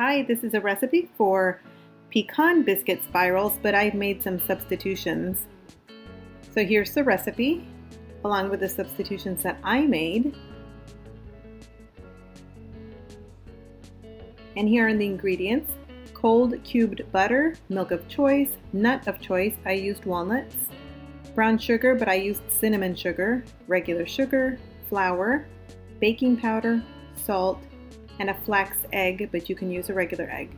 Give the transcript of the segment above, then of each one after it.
Hi, this is a recipe for pecan biscuit spirals, but I've made some substitutions. So here's the recipe, along with the substitutions that I made. And here are the ingredients: cold cubed butter, milk of choice, nut of choice, I used walnuts, brown sugar, but I used cinnamon sugar, regular sugar, flour, baking powder, salt, and a flax egg, but you can use a regular egg.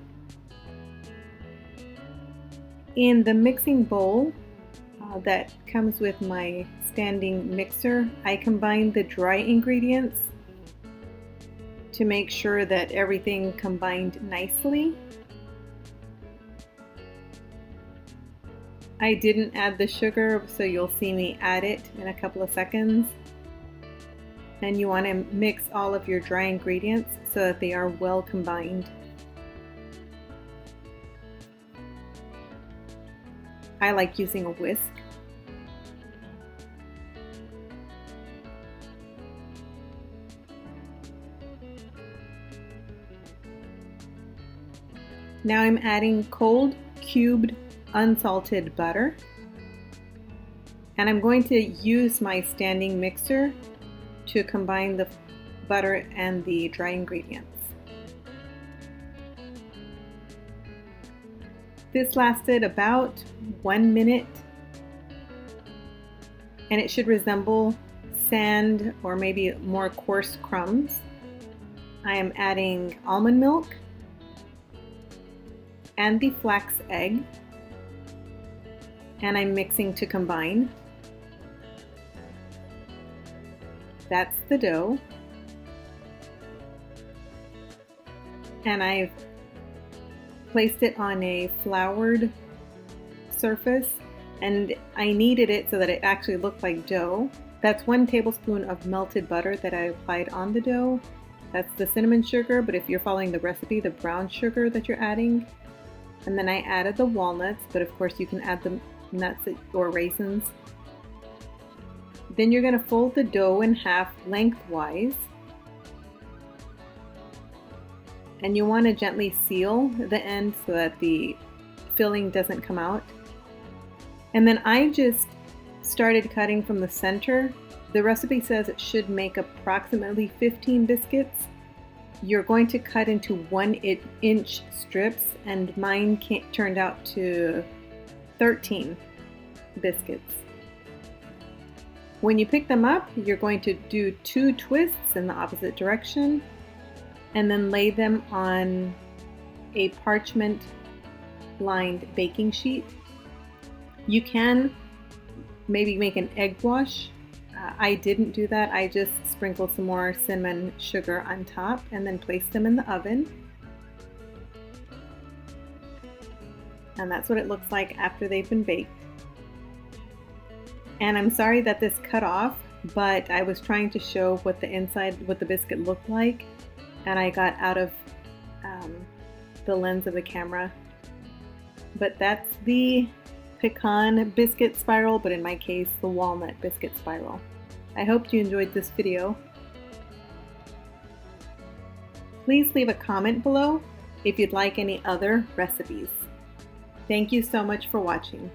In the mixing bowl that comes with my standing mixer, I combine the dry ingredients to make sure that everything combined nicely. I didn't add the sugar, so you'll see me add it in a couple of seconds. And you want to mix all of your dry ingredients so that they are well combined. I like using a whisk. Now I'm adding cold cubed unsalted butter, and I'm going to use my standing mixer to combine the butter and the dry ingredients. This lasted about 1 minute, and it should resemble sand or maybe more coarse crumbs. I am adding almond milk and the flax egg, and I'm mixing to combine. That's the dough, and I've placed it on a floured surface, and I kneaded it so that it actually looked like dough. That's 1 tablespoon of melted butter that I applied on the dough. That's the cinnamon sugar, but if you're following the recipe, the brown sugar that you're adding. And then I added the walnuts, but of course you can add the nuts or raisins. Then you're going to fold the dough in half lengthwise, and you want to gently seal the end so that the filling doesn't come out. And then I just started cutting from the center. The recipe says it should make approximately 15 biscuits. You're going to cut into 1-inch strips, and mine turned out to 13 biscuits. When you pick them up, you're going to do 2 twists in the opposite direction and then lay them on a parchment lined baking sheet. You can maybe make an egg wash. I didn't do that. I just sprinkled some more cinnamon sugar on top and then placed them in the oven. And that's what it looks like after they've been baked. And I'm sorry that this cut off, but I was trying to show what the biscuit looked like, and I got out of the lens of the camera. But that's the pecan biscuit spiral, but in my case, the walnut biscuit spiral. I hope you enjoyed this video. Please leave a comment below if you'd like any other recipes. Thank you so much for watching.